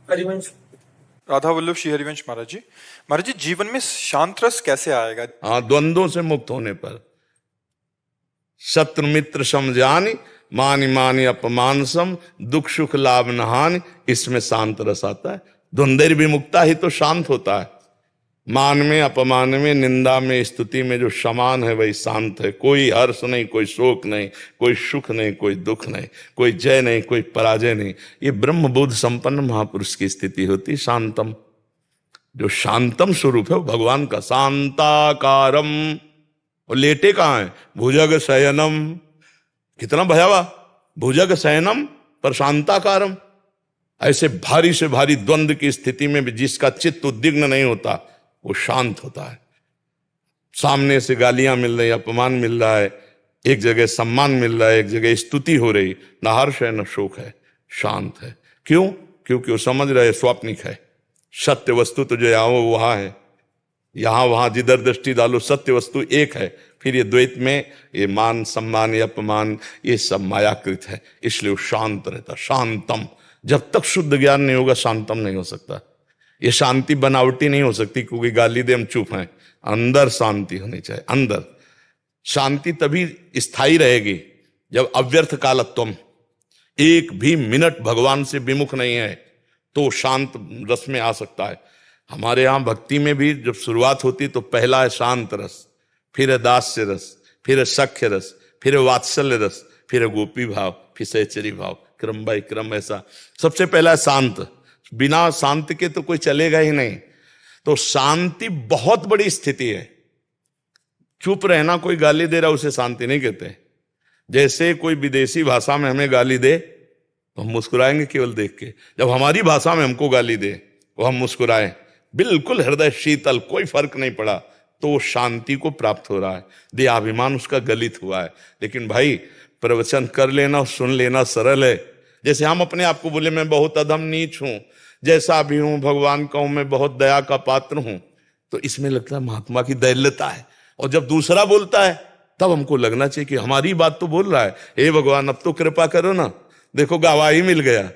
हरिवंश। राधा वल्लभ श्री हरिवंश महाराज जी जीवन में शांत रस कैसे आएगा? हाँ, द्वंद्वों से मुक्त होने पर। शत्रु मित्र समझानी, मानी मानी अपमान सम, दुख सुख लाभ न हानि, इसमें शांत रस आता है। द्वंद्व विमुक्ता ही तो शांत होता है। मान में, अपमान में, निंदा में, स्तुति में जो समान है वही शांत है। कोई हर्ष नहीं, कोई शोक नहीं, कोई सुख नहीं, कोई दुख नहीं, कोई जय नहीं, कोई पराजय नहीं। ये ब्रह्म बोध संपन्न महापुरुष की स्थिति होती शांतम। जो शांतम स्वरूप है वो भगवान का शांताकारम। और लेटे कहाँ है? भुजग शयनम। कितना भयावा! भुजग शयनम पर शांताकारम। ऐसे भारी से भारी द्वंद्व की स्थिति में भी जिसका चित्त उद्विग्न नहीं होता वो शांत होता है। सामने से गालियां मिल रही, अपमान मिल रहा है, एक जगह सम्मान मिल रहा है, एक जगह स्तुति हो रही, न हर्ष है न शोक है, शांत है। क्यों? क्योंकि वो समझ रहे स्वाप्निक है। सत्य वस्तु तो जो यहाँ वहां है, यहां वहां जिधर दृष्टि डालो सत्य वस्तु एक है। फिर ये द्वैत में ये मान सम्मान या अपमान ये सब मायाकृत है, इसलिए वो शांत रहता। शांतम। जब तक शुद्ध ज्ञान नहीं होगा शांतम नहीं हो सकता। ये शांति बनावटी नहीं हो सकती क्योंकि गाली दे हम चुप हैं। अंदर शांति होनी चाहिए। अंदर शांति तभी स्थायी रहेगी जब अव्यर्थ कालत्वम, एक भी मिनट भगवान से विमुख नहीं है तो शांत रस में आ सकता है। हमारे यहाँ भक्ति में भी जब शुरुआत होती तो पहला है शांत रस, फिर है दास्य रस, फिर है सख्य रस, फिर है वात्सल्य रस, फिर है गोपी भाव, फिर सहचरी भाव, क्रम बाई क्रम। ऐसा सबसे पहला है शांत। बिना शांति के तो कोई चलेगा ही नहीं। तो शांति बहुत बड़ी स्थिति है। चुप रहना, कोई गाली दे रहा उसे शांति नहीं कहते। जैसे कोई विदेशी भाषा में हमें गाली दे तो हम मुस्कुराएंगे केवल देख के। जब हमारी भाषा में हमको गाली दे वो हम मुस्कुराएं, बिल्कुल हृदय शीतल, कोई फर्क नहीं पड़ा, तो शांति को प्राप्त हो रहा है। देहाभिमान उसका गलित हुआ है। लेकिन भाई प्रवचन कर लेना, सुन लेना सरल है। जैसे हम अपने आप को बोले मैं बहुत अधम नीच हूं, जैसा भी हूं, भगवान का हूं, मैं बहुत दया का पात्र हूं, तो इसमें लगता है महात्मा की दैल्यता है। और जब दूसरा बोलता है तब हमको लगना चाहिए कि हमारी बात तो बोल रहा है, हे भगवान अब तो कृपा करो ना, देखो गवाही मिल गया।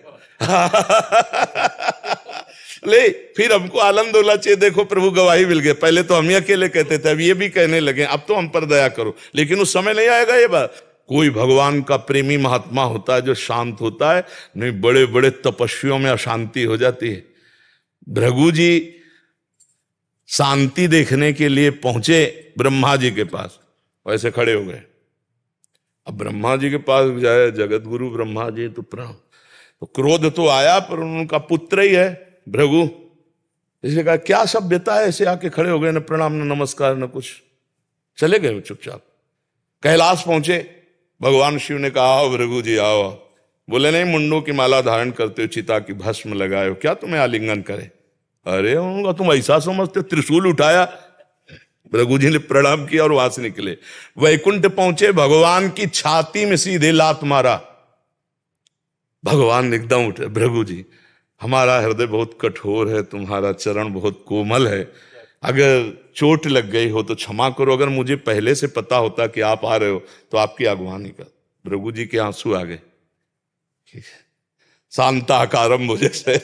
ले फिर हमको आनंद होना चाहिए, देखो प्रभु गवाही मिल गया। पहले तो हम ही अकेले कहते थे, अब ये भी कहने लगे अब तो हम पर दया करो। लेकिन उस समय नहीं आएगा ये बात। कोई भगवान का प्रेमी महात्मा होता है जो शांत होता है, नहीं बड़े बड़े तपस्वियों में अशांति हो जाती है। भृगु जी शांति देखने के लिए पहुंचे ब्रह्मा जी के पास, वैसे खड़े हो गए। अब ब्रह्मा जी के पास जाए जगत गुरु ब्रह्मा जी, तो प्रणाम, तो क्रोध तो आया, पर उनका पुत्र ही है भृगु। इसलिए कहा क्या सभ्यता है, ऐसे आके खड़े हो गए, न प्रणाम न नमस्कार न कुछ, चले गए चुपचाप। कैलाश पहुंचे, भगवान शिव ने कहा आओ भृगु जी आओ। बोले नहीं, मुंडों की माला धारण करते हो, चिता की भस्म लगाए हो, क्या तुम्हें आलिंगन करे? अरे उनका तुम ऐसा समझते हो, त्रिशूल उठाया, भृगु जी ने प्रणाम किया और वहां से निकले। वैकुंठ पहुंचे, भगवान की छाती में सीधे लात मारा। भगवान एकदम उठे, भृगु जी हमारा हृदय बहुत कठोर है, तुम्हारा चरण बहुत कोमल है, अगर चोट लग गई हो तो क्षमा करो, अगर मुझे पहले से पता होता कि आप आ रहे हो तो आपकी अगवानी कर। भृगु जी के आंसू आ गए। शांताकारम मुझे से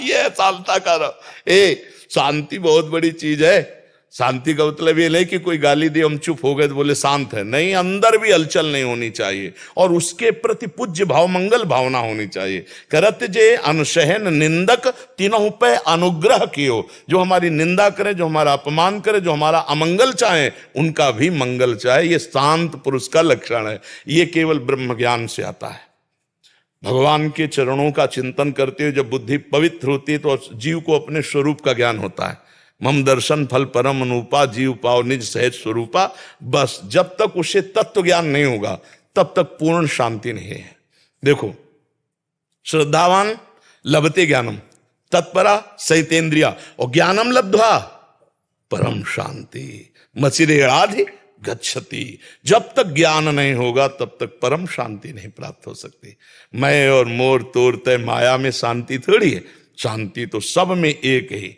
ये शांताकारम। शांति बहुत बड़ी चीज है। शांति का मतलब ये नहीं कि कोई गाली दे हम चुप हो गए तो बोले शांत है, नहीं, अंदर भी हलचल नहीं होनी चाहिए और उसके प्रति पूज्य भाव मंगल भावना होनी चाहिए। करत जे अनसहन निंदक तीनों पे अनुग्रह कियो, जो हमारी निंदा करे, जो हमारा अपमान करे, जो हमारा अमंगल चाहे उनका भी मंगल चाहे। ये शांत पुरुष का लक्षण है। ये केवल ब्रह्म ज्ञान से आता है। भगवान के चरणों का चिंतन करते हुए जब बुद्धि पवित्र होती है तो जीव को अपने स्वरूप का ज्ञान होता है। मम दर्शन फल परम अनुपा, जीव पाओ निज सहज स्वरूपा। बस जब तक उसे तत्व ज्ञान नहीं होगा तब तक पूर्ण शांति नहीं है। देखो, श्रद्धावान लभते ज्ञानम तत्परा सहितेन्द्रिया और ज्ञानम लब्ध्वा परम शांति मचिरेणाधि गच्छति। जब तक ज्ञान नहीं होगा तब तक परम शांति नहीं प्राप्त हो सकती। मैं और मोर तोड़ते माया में शांति थोड़ी है। शांति तो सब में एक ही।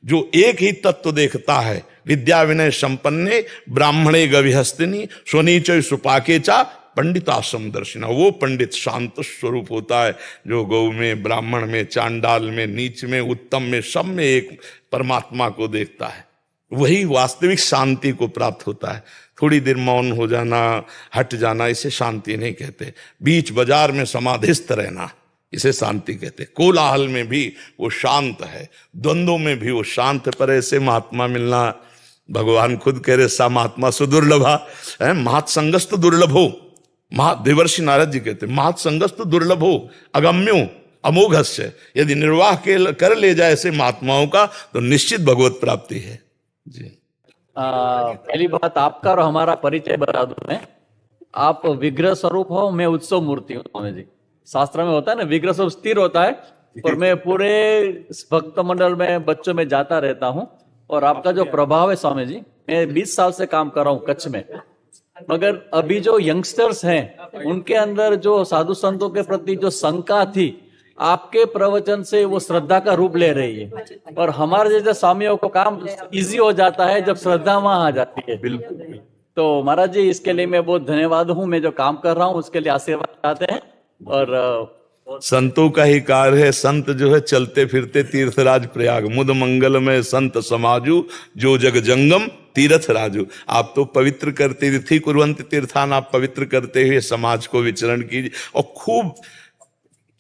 जो एक ही तत्व देखता है विद्या विनय संपन्ने ब्राह्मणे गविहस्तिनी स्वनीचय सुपाके चा पंडित आश्रम दर्शिना। वो पंडित शांत स्वरूप होता है जो गौ में, ब्राह्मण में, चांडाल में, नीच में, उत्तम में, सब में एक परमात्मा को देखता है। वही वास्तविक शांति को प्राप्त होता है। थोड़ी देर मौन हो जाना, हट जाना, इसे शांति नहीं कहते। बीच बाजार में समाधिस्थ रहना, इसे शांति कहते। कोलाहल में भी वो शांत है, द्वंद्वों में भी वो शांत है। पर ऐसे महात्मा मिलना, भगवान खुद कह रहे सा महात्मा सुदुर्लभा है, महत्संगस्त दुर्लभो। देवर्षि नारद जी कहते महत्संगस्त दुर्लभो अगम्यो अमोघस्य। यदि निर्वाह कर ले जाए ऐसे महात्माओं का तो निश्चित भगवत प्राप्ति है जी। पहली बात आपका और हमारा परिचय बता दूं मैं। आप विग्रह स्वरूप हो, मैं उत्सव मूर्ति हूँ स्वामी जी। शास्त्र में होता है ना, विग्रह स्वरूप स्थिर होता है, और मैं पूरे भक्त मंडल में, बच्चों में जाता रहता हूँ। और आपका जो प्रभाव है स्वामी जी, मैं 20 साल से काम कर रहा हूँ कच्छ में, मगर अभी जो यंगस्टर्स हैं उनके अंदर जो साधु संतों के प्रति जो शंका थी, आपके प्रवचन से वो श्रद्धा का रूप ले रही है। और हमारे जैसे स्वामियों को काम इजी हो जाता है जब श्रद्धा वहां आ जाती है। बिल्कुल। तो महाराज जी, इसके लिए मैं बहुत धन्यवाद हूँ। मैं जो काम कर रहा हूँ उसके लिए आशीर्वाद चाहते हैं। और संतों का ही कार्य है। संत जो है चलते फिरते तीर्थराज प्रयाग, मुद मंगल में संत समाजू, जो जग जंगम तीर्थ राजू। आप तो पवित्र करते तीर्थी कुर्वंत तीर्थान, आप पवित्र करते हुए समाज को विचरण कीजिए और खूब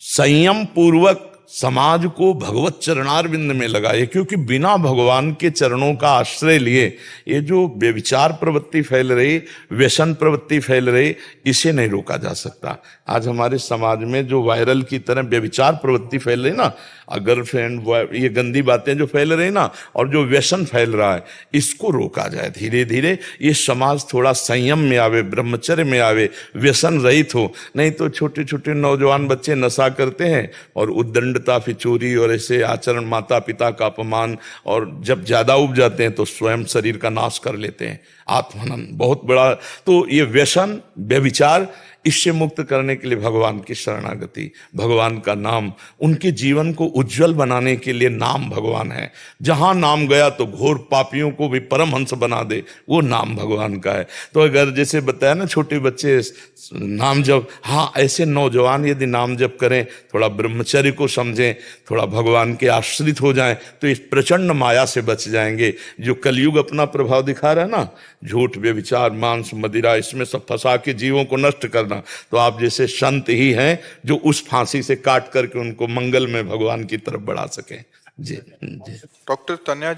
संयम पूर्वक समाज को भगवत चरणारविंद में लगाए। क्योंकि बिना भगवान के चरणों का आश्रय लिए ये जो व्यभिचार प्रवृत्ति फैल रही, व्यसन प्रवृत्ति फैल रही, इसे नहीं रोका जा सकता। आज हमारे समाज में जो वायरल की तरह व्यभिचार प्रवृत्ति फैल रही ना, गर्लफ्रेंड, ये गंदी बातें जो फैल रही ना, और जो व्यसन फैल रहा है, इसको रोका जाए धीरे धीरे। ये समाज थोड़ा संयम में आवे, ब्रह्मचर्य में आवे, व्यसन रहित हो। नहीं तो छोटे छोटे नौजवान बच्चे नशा करते हैं और उद्दंडता, फिचोरी और ऐसे आचरण, माता पिता का अपमान, और जब ज्यादा उब जाते हैं तो स्वयं शरीर का नाश कर लेते हैं। आत्महनन बहुत बड़ा। तो ये व्यसन, व्यभिचार, इससे मुक्त करने के लिए भगवान की शरणागति, भगवान का नाम, उनके जीवन को उज्जवल बनाने के लिए नाम भगवान है। जहां नाम गया तो घोर पापियों को भी परमहंस बना दे, वो नाम भगवान का है। तो अगर जैसे बताया ना, छोटे बच्चे नाम जप, हाँ, ऐसे नौजवान यदि नाम जप करें, थोड़ा ब्रह्मचर्य को समझें, थोड़ा भगवान के आश्रित हो जाएं, तो इस प्रचंड माया से बच जाएंगे। जो कलयुग अपना प्रभाव दिखा रहा है ना, झूठ, व्यभिचार, मांस, मदिरा, इसमें सब फंसा के जीवों को नष्ट करना, तो आप जैसे संत ही हैं जो उस फांसी से काट करके उनको मंगल में भगवान की तरफ बढ़ा सके। जी जी। डॉक्टर तन्या